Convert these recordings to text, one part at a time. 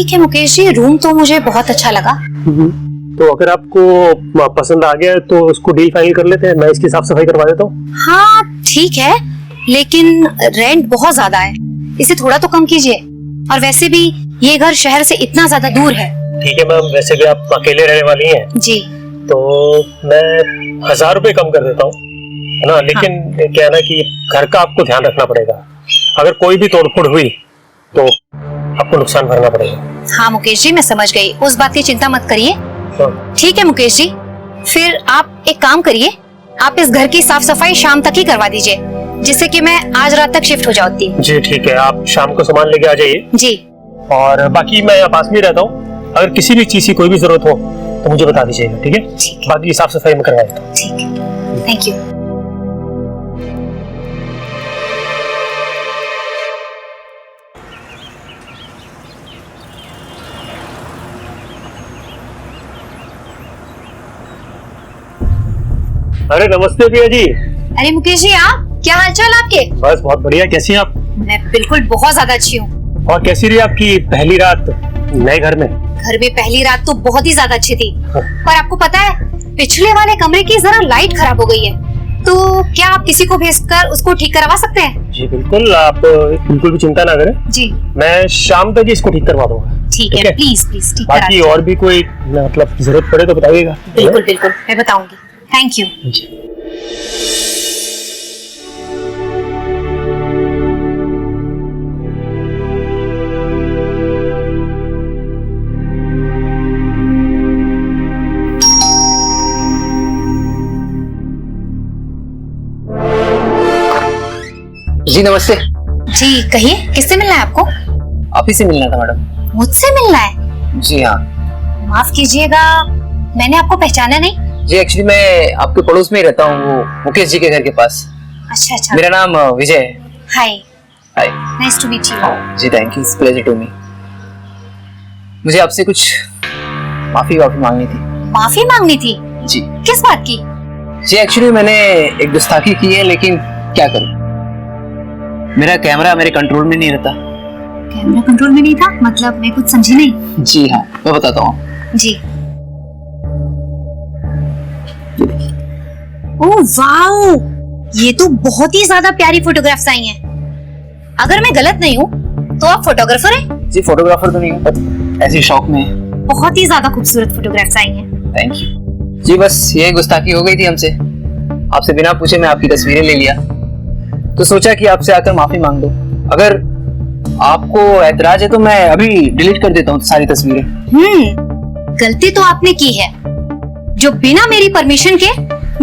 ठीक है मुकेश जी, रूम तो मुझे बहुत अच्छा लगा। तो अगर आपको पसंद आ गया तो उसको डील फाइनल कर लेते हैं, मैं इसकी साफ सफाई करवा देता हूँ। हाँ ठीक है, लेकिन रेंट बहुत ज्यादा है, इसे थोड़ा तो कम कीजिए। और वैसे भी ये घर शहर से इतना ज्यादा दूर है। ठीक है मैम, वैसे भी आप अकेले रहने वाली हैं जी, तो मैं 1000 रुपए कम कर देता हूँ, है ना। लेकिन क्या है ना कि घर का आपको ध्यान रखना पड़ेगा, अगर कोई भी तोड़फोड़ हुई तो आपको नुकसान भरना पड़ेगा। हाँ मुकेश जी, मैं समझ गई, उस बात की चिंता मत करिए। ठीक है मुकेश जी, फिर आप एक काम करिए, आप इस घर की साफ सफाई शाम तक ही करवा दीजिए, जिससे कि मैं आज रात तक शिफ्ट हो जाती। जी ठीक है, आप शाम को सामान लेके आ जाइए। जी, और बाकी मैं यहाँ पास में रहता हूँ, अगर किसी भी चीज की कोई भी जरूरत हो तो मुझे बता दीजिएगा, ठीक है? ठीक है। बाकी साफ सफाई में करवा देता हूँ। ठीक है, थैंक यू। अरे नमस्ते प्रिया जी। अरे मुकेश जी, आप क्या हालचाल आपके? बस बहुत बढ़िया, कैसी हैं आप? मैं बिल्कुल बहुत ज्यादा अच्छी हूँ। और कैसी रही आपकी पहली रात नए घर में? घर में पहली रात तो बहुत ही ज्यादा अच्छी थी, पर आपको पता है पिछले वाले कमरे की जरा लाइट खराब हो गई है, तो क्या आप किसी को भेजकर उसको ठीक करवा सकते हैं? जी बिल्कुल, आप बिल्कुल भी चिंता ना करें, जी मैं शाम तक इसको ठीक करवा दूंगा। ठीक है, प्लीज प्लीज ठीक करा बाकी और भी कोई मतलब जरूरत पड़े तो बताइएगा। बिल्कुल बिल्कुल, मैं बताऊंगी। Thank you. जी नमस्ते। जी कहिए, किससे मिलना है आपको? आप ही से मिलना था मैडम। मुझसे मिलना है? जी हाँ। माफ कीजिएगा, मैंने आपको पहचाना नहीं। जी एक्चुअली मैं आपके पड़ोस में ही रहता हूँ, वो मुकेश जी के घर के पास। अच्छा अच्छा। मेरा नाम विजय है। Hi. Hi. Nice to meet you. जी thank you, it's pleasure to me. मुझे आपसे कुछ माफी मांगनी थी। माफी मांगनी थी? जी। किस बात की? जी एक्चुअली मैंने एक गुस्ताखी की है, लेकिन क्या करूं, मेरा कैमरा मेरे कंट्रोल में नहीं रहता। कैमरा कंट्रोल में नहीं था मतलब? मैं कुछ समझी नहीं। जी हाँ, मैं बताता हूँ। जी। ओह वाओ, ये तो बहुत ही ज्यादा प्यारी फोटोग्राफ्स आई हैं। अगर मैं गलत नहीं हूँ तो आप फोटोग्राफर हैं? जी फोटोग्राफर तो नहीं हूँ, पर ऐसे शौक में। बहुत ही ज्यादा खूबसूरत फोटोग्राफ्स आई हैं। Thank you. जी बस ये गुस्ताखी हो गई थी हमसे, आपसे बिना पूछे मैं आपकी तस्वीरें ले लिया, तो सोचा कि आपसे आकर माफी मांग दो। अगर आपको ऐतराज है तो मैं अभी डिलीट कर देता हूँ सारी तस्वीरें। गलती तो आपने की है, जो बिना मेरी परमिशन के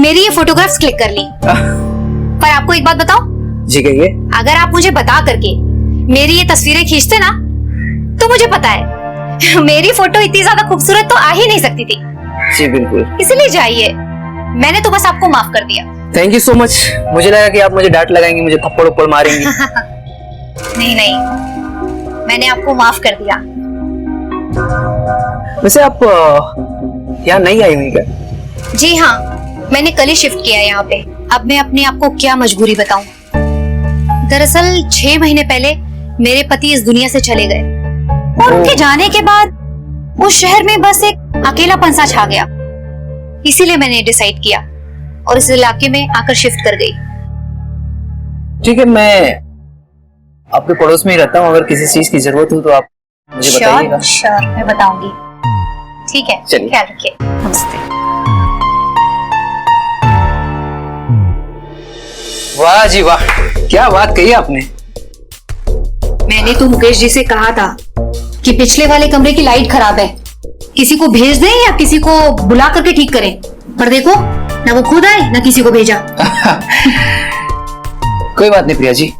मेरी ये फोटोग्राफ्स क्लिक कर ली। पर आपको एक बात बताओ। जी कहिए। अगर आप मुझे बता करके मेरी ये तस्वीरें खींचते ना, तो मुझे पता है मेरी फोटो इतनी ज्यादा खूबसूरत तो आ ही नहीं सकती थी। जी बिल्कुल। इसलिए जाइए, मैंने तो बस आपको माफ कर दिया। Thank you so much. मुझे लगा कि आप मुझे डांट लगाएंगे, मुझे थप्पड़ उप्पड़ मारेंगे। नहीं नहीं, मैंने आपको माफ कर दिया। वैसे आप यहाँ नहीं आई हुई क्या? जी हाँ, मैंने कल ही शिफ्ट किया है यहाँ पे। अब मैं अपने आप को क्या मजबूरी बताऊं। दरअसल 6 महीने पहले मेरे पति इस दुनिया से चले गए, और उनके जाने के बाद उस शहर में बस एक अकेलापन सा छा गया। इसीलिए मैंने डिसाइड किया और इस इलाके में आकर शिफ्ट कर गई। ठीक है, मैं आपके पड़ोस में ही रहता हूँ, अगर किसी चीज की जरूरत हो तो आप मुझे बताइएगा। श्योर, मैं बताऊंगी। ठीक है, चलिए। ख्याल रखिए। नमस्ते। वाह जी वाह, क्या बात कही आपने। मैंने तो मुकेश जी से कहा था कि पिछले वाले कमरे की लाइट खराब है, किसी को भेज दें या किसी को बुला करके ठीक करें, पर देखो ना वो खुद आए ना किसी को भेजा। कोई बात नहीं प्रिया जी,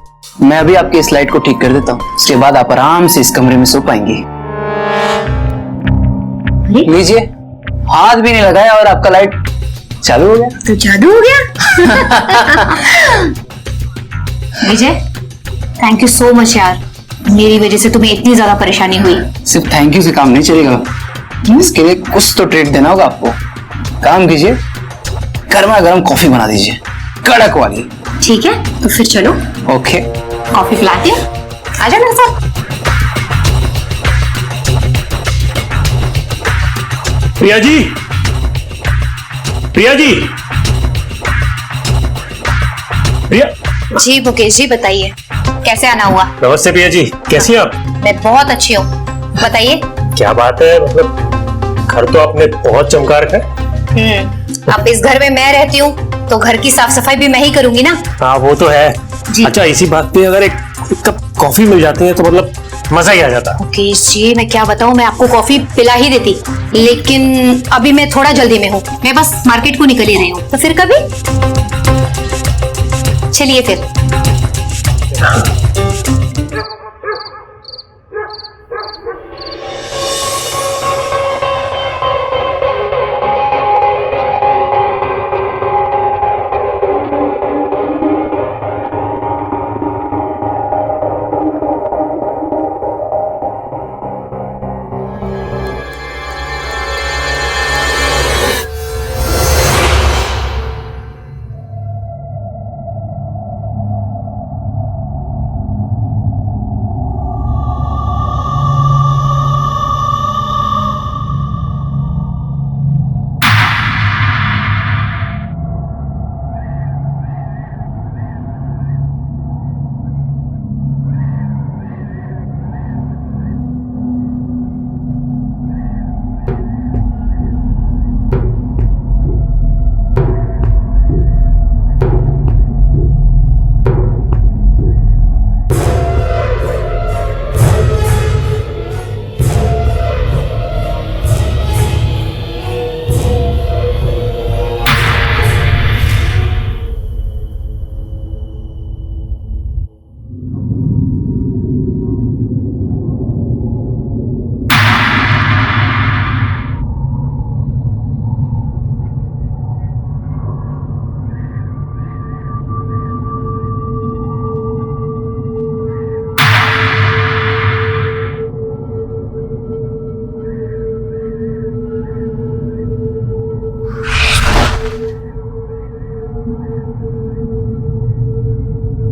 मैं अभी आपकी इस लाइट को ठीक कर देता हूँ, उसके बाद आप आराम से इस कमरे में सो पाएंगी। लीजिए, हाथ भी नहीं लगाया और आपका लाइट चालू हो गया। तो जादू हो गया। विजय, थैंक यू सो मच यार, मेरी वजह से तुम्हें इतनी ज्यादा परेशानी हुई। सिर्फ थैंक यू से काम नहीं चलेगा, इसके लिए कुछ तो ट्रीट देना होगा आपको। काम कीजिए, गर्मा गर्म कॉफी बना दीजिए, कड़क वाली। ठीक है, तो फिर चलो। ओके, कॉफी पिलाती हूँ, आजा मेरे साथ। प्रिया जी, प्रिया जी, प्रिया। जी मुकेश जी बताइए, कैसे आना हुआ? नमस्ते प्रिया जी, कैसी हैं आप? मैं बहुत अच्छी हूँ, बताइए। क्या बात है, मतलब घर तो आपने बहुत चमका रखा है। अब इस घर में मैं रहती हूँ तो घर की साफ सफाई भी मैं ही करूंगी ना। हाँ वो तो है। जी। अच्छा, इसी बात पे अगर एक कप कॉफी मिल जाती है तो मतलब मजा ही आ जाता। मुकेश जी मैं क्या बताऊँ, मैं आपको कॉफी पिला ही देती, लेकिन अभी मैं थोड़ा जल्दी में हूँ, मैं बस मार्केट को निकल ही रही हूँ। तो फिर कभी चलिए फिर।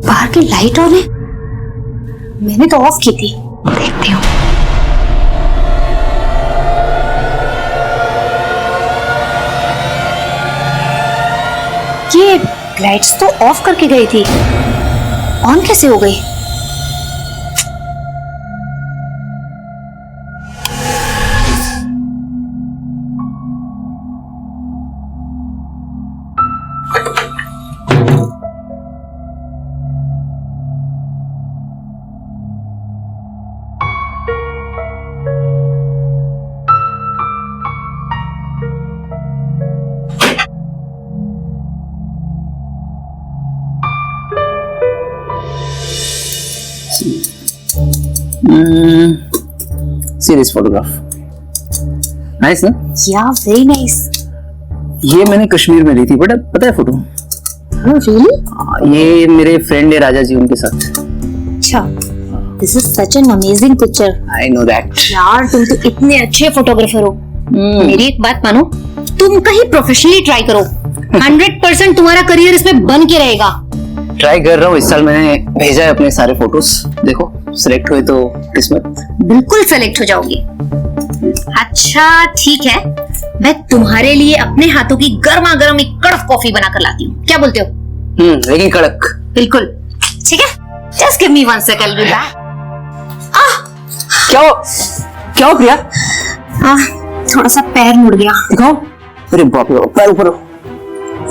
बाहर की लाइट ऑन है, मैंने तो ऑफ की थी, देखती हूँ। ये लाइट्स तो ऑफ करके गई थी, ऑन कैसे हो गई? See this photograph. Nice ना? या वेरी नाइस। ये मैंने कश्मीर में ली थी, बट पता है फोटो? रियली? ये मेरे फ्रेंड है राजा जी, उनके साथ। अच्छा, this is such an amazing picture. I know that. यार तुम तो इतने अच्छे फोटोग्राफर हो। मेरी एक बात मानो, तुम कहीं प्रोफेशनली ट्राई करो, 100% तुम्हारा करियर इसमें बन के रहेगा। ट्राई कर रहा हूँ, इस साल मैंने भेजा है अपने सारे फोटोज, देखो सिलेक्ट हुए तो किस्मत। बिल्कुल सेलेक्ट हो जाओगी। अच्छा ठीक है, मैं तुम्हारे लिए अपने हाथों की गर्मा गर्म एक कड़क कॉफी बनाकर लाती हूँ, क्या बोलते हो? लेकिन कड़क। बिल्कुल ठीक है, जस्ट गिव मी 1 सेकंड। क्या हो प्रिया? थोड़ा सा पैर मुड़ गया। दिखाओ। अरे बाप रे, पैर ऊपर हो।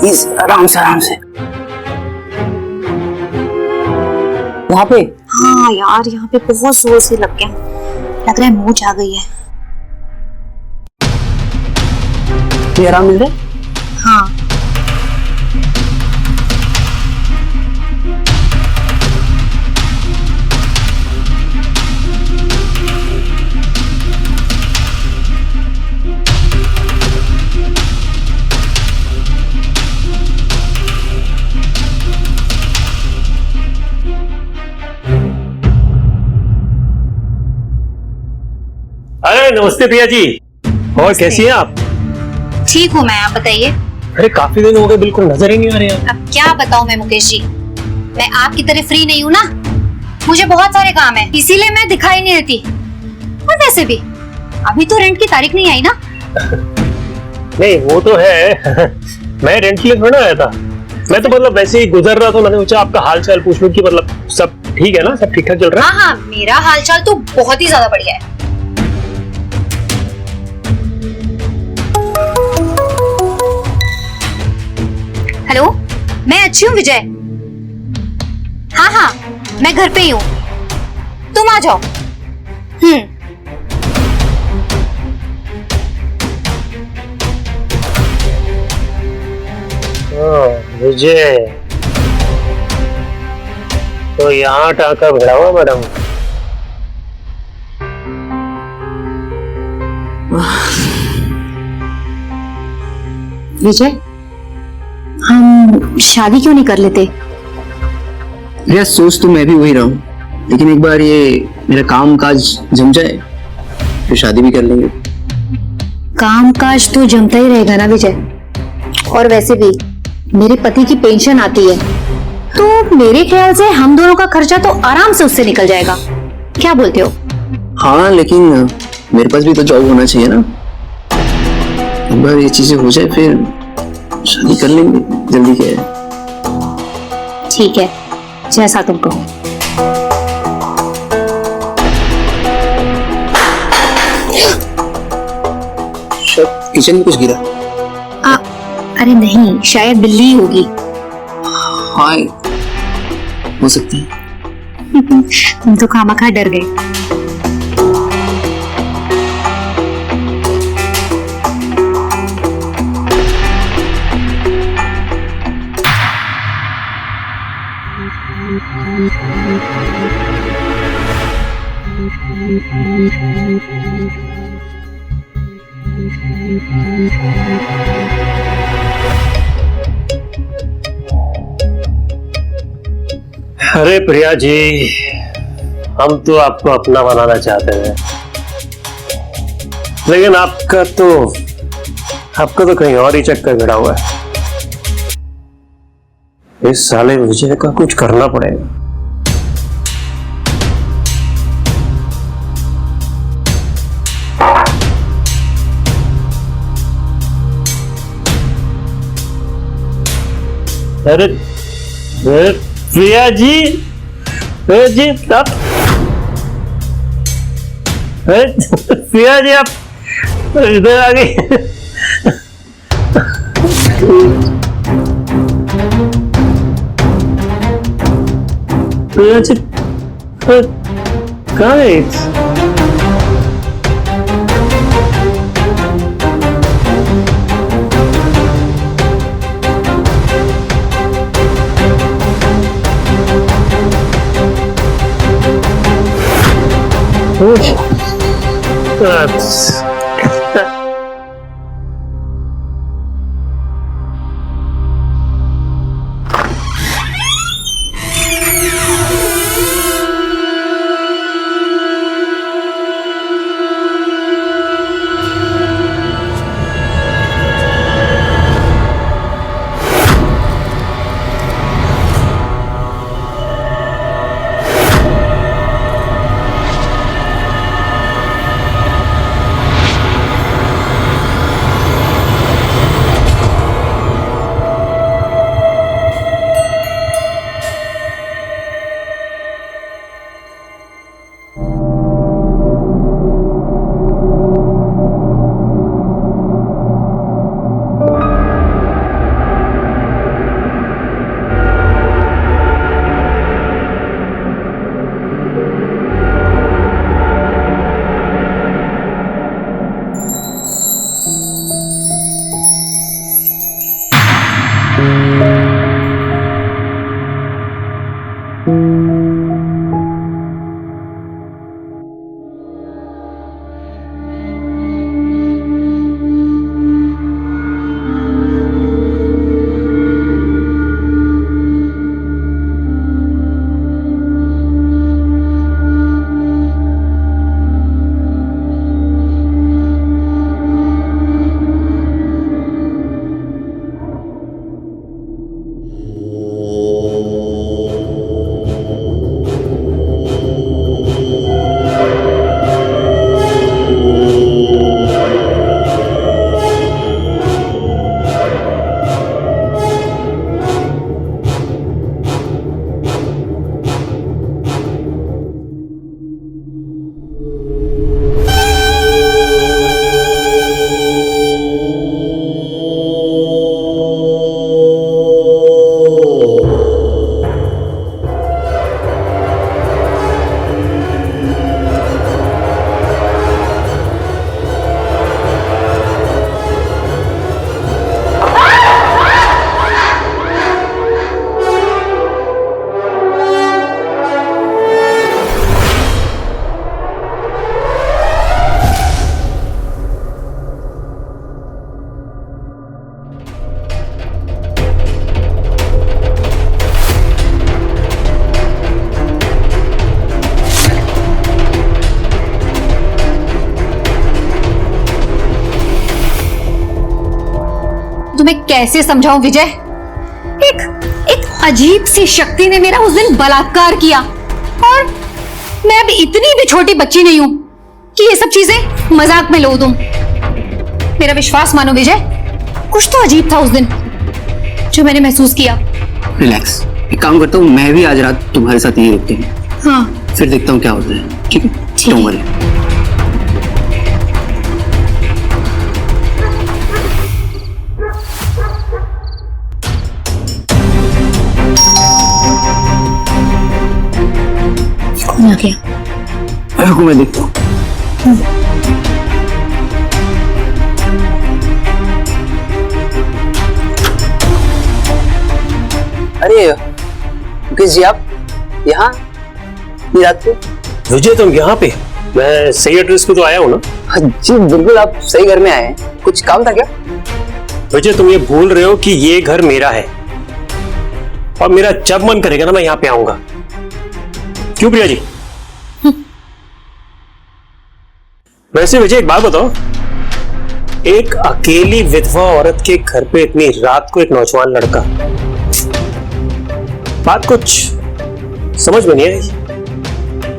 इस आराम से यहाँ पे। हाँ यार, यहाँ पे बहुत जोर से लग गया, लग रहा है मोच आ गई है। ये आराम मिल रहा है? हाँ अरे नमस्ते प्रिया जी, और कैसी हैं आप? ठीक हूँ मैं, आप बताइए। अरे काफी दिन हो गए, बिल्कुल नजर ही नहीं आ रहे हैं। अब क्या बताऊँ मैं मुकेश जी, मैं आपकी तरह फ्री नहीं हूँ ना, मुझे बहुत सारे काम है, इसीलिए मैं दिखाई नहीं देती। और वैसे भी अभी तो रेंट की तारीख नहीं आई ना। नहीं वो तो है मैं रेंट के लिए थोड़ा आया था। मैं तो मतलब वैसे ही गुजर रहा था, मैंने सोचा आपका हाल चाल पूछ लूं कि मतलब सब ठीक है ना, सब ठीक ठाक चल रहा है। हाँ हाँ, मेरा हालचाल तो बहुत ही ज्यादा बढ़िया है। हेलो, मैं अच्छी हूँ विजय। हाँ हाँ, मैं घर पे ही हूँ, तुम आ जाओ। विजय तो यहाँ टाका भिड़ा हुआ मैडम। विजय, हम शादी क्यों नहीं कर लेते? यार सोच तो मैं भी वही रहा हूँ, लेकिन एक बार ये मेरा काम काज जम जाए तो शादी भी कर लेंगे। काम काज तो जमता ही रहेगा ना विजय, और वैसे भी मेरे पति की पेंशन आती है, तो मेरे ख्याल से हम दोनों का खर्चा तो आराम से उससे निकल जाएगा। क्या बोलते हो? हाँ लेकिन मेरे पास भी तो जॉब होना चाहिए ना। एक बार ये चीजें हो जाए फिर शादी कर लेंगे, जल्दी क्या है। ठीक है, जैसा तुम कहो। शायद किचन में कुछ गिरा। अरे नहीं, शायद बिल्ली ही होगी। हाँ हो सकती है। तुम तो खामखा डर गए। अरे प्रिया जी, हम तो आपको अपना बनाना चाहते हैं, लेकिन आपका तो कहीं और ही चक्कर भिड़ा हुआ है। इस साले विजय का कुछ करना पड़ेगा। अरे प्रिया जी, आप प्रिया जी आप इधर आ गई। प्रिया जी कहाँ है? तुम्हें कैसे समझाऊं विजय। एक अजीब सी शक्ति ने मेरा उस दिन बलात्कार किया, और मैं अब इतनी भी छोटी बच्ची नहीं हूं कि ये सब चीजें मजाक में लो तुम। मेरा विश्वास मानो विजय, कुछ तो अजीब था उस दिन जो मैंने महसूस किया। रिलैक्स, एक काम करता हूँ, मैं भी आज रात तुम्हारे साथ यही रुकती हूँ। हाँ फिर देखता हूँ क्या होता है। ठीक है, ठीक। Don't worry. कौन आ गया? रुको मैं देखता हूँ। अरे मुकेश जी, आप यहाँ ये रात को? विजय तुम यहाँ पे? मैं सही एड्रेस पे तो आया हूँ ना? हाँ जी बिल्कुल, आप सही घर में आए हैं। कुछ काम था क्या? विजय तुम ये भूल रहे हो कि ये घर मेरा है, और मेरा जब मन करेगा ना मैं यहाँ पे आऊंगा। क्यों प्रिया जी? वैसे विजय एक बात बताओ, एक अकेली विधवा औरत के घर पे इतनी रात को एक नौजवान लड़का, बात कुछ समझ में नहीं आई।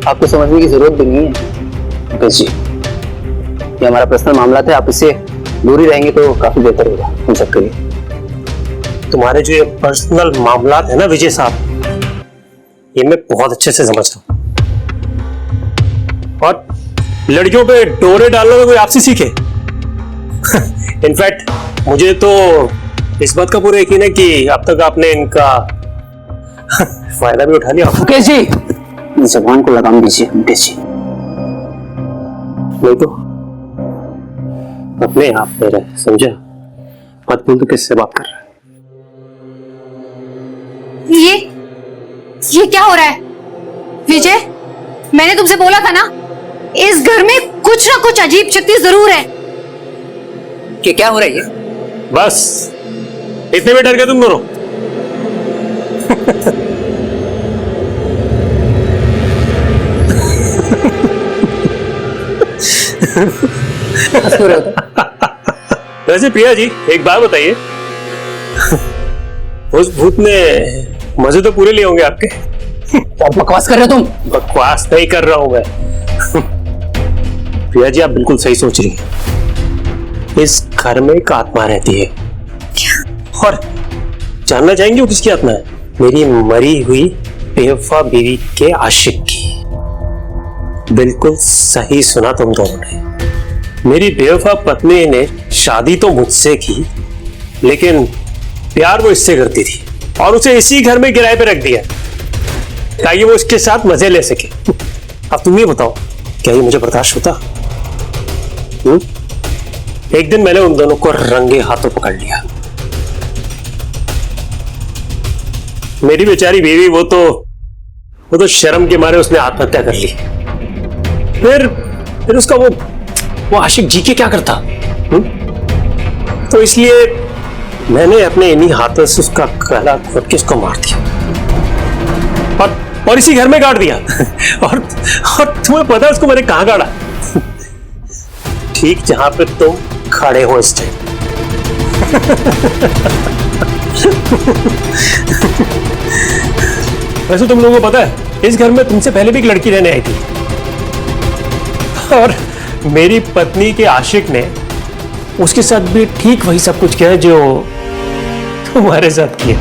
आपको समझने की जरूरत भी नहीं है मुकेश जी, ये हमारा पर्सनल मामला था। आप इससे दूर ही रहेंगे तो काफी बेहतर होगा हम सबके लिए। तुम्हारे जो ये पर्सनल मामलात है ना विजय साहब, ये मैं बहुत अच्छे से समझता हूँ, और लड़कियों पे डोरे डालने में कोई आपसे सीखे। इनफैक्ट मुझे तो इस बात का पूरा यकीन है कि अब तक आपने इनका फायदा भी उठा लिया। मुकेश जी, जबान को लगाम दीजिए मुकेश जी। नहीं तो अपने आप में रहे, समझा? मत बोल तो किससे बात कर रहा है? ये क्या हो रहा है विजय? मैंने तुमसे बोला था ना, इस घर में कुछ ना कुछ अजीब शक्ति जरूर है। कि क्या हो रहा है ये? बस इतने में डर गए तुम दोनों? वैसे प्रिया जी एक बात बताइए, उस भूत ने मजे तो पूरे लिए होंगे आपके? क्या बकवास कर रहे हो तुम? बकवास नहीं कर रहा हूं मैं। प्रिया जी आप बिल्कुल सही सोच रही हैं। इस घर में एक आत्मा रहती है। और जानना चाहेंगे वो किसकी आत्मा है? मेरी मरी हुई बेवफा बीवी के आशिक की। बिल्कुल सही सुना तुम दोनों ने। मेरी बेवफा पत्नी ने शादी तो मुझसे की, लेकिन प्यार वो इससे करती थी, और उसे इसी घर में किराए पे रख दिया ताकि वो उसके साथ मजे ले सके। अब तुम ये बताओ, क्या ये मुझे बर्दाश्त होता? एक दिन मैंने उन दोनों को रंगे हाथों पकड़ लिया। मेरी बेचारी बीवी वो तो शर्म के मारे उसने आत्महत्या कर ली। फिर उसका वो आशिक जी के क्या करता? तो इसलिए मैंने अपने इन्हीं हाथों से उसका गला घोट के उसको मार दिया, और इसी घर में गाड़ दिया। और तुम्हें पता है उसको मैंने कहां गाड़ा? ठीक जहां पे तुम खड़े हो इस टाइम। वैसे तुम लोगों को पता है, इस घर में तुमसे पहले भी एक लड़की रहने आई थी, और मेरी पत्नी के आशिक ने उसके साथ भी ठीक वही सब कुछ किया जो तुम्हारे साथ किया।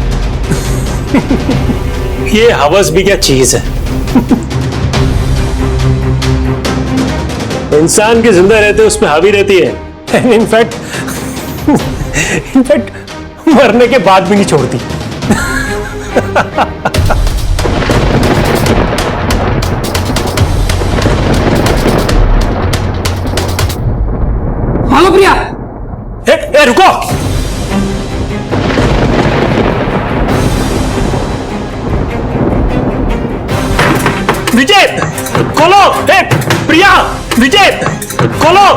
ये हवस भी क्या चीज है? इंसान के जिंदा रहते उसमें हावी रहती है। इनफैक्ट मरने के बाद भी नहीं छोड़ती। हेलो प्रिया। रुको। विजय खोलो। प्रिया, विजय खोलो।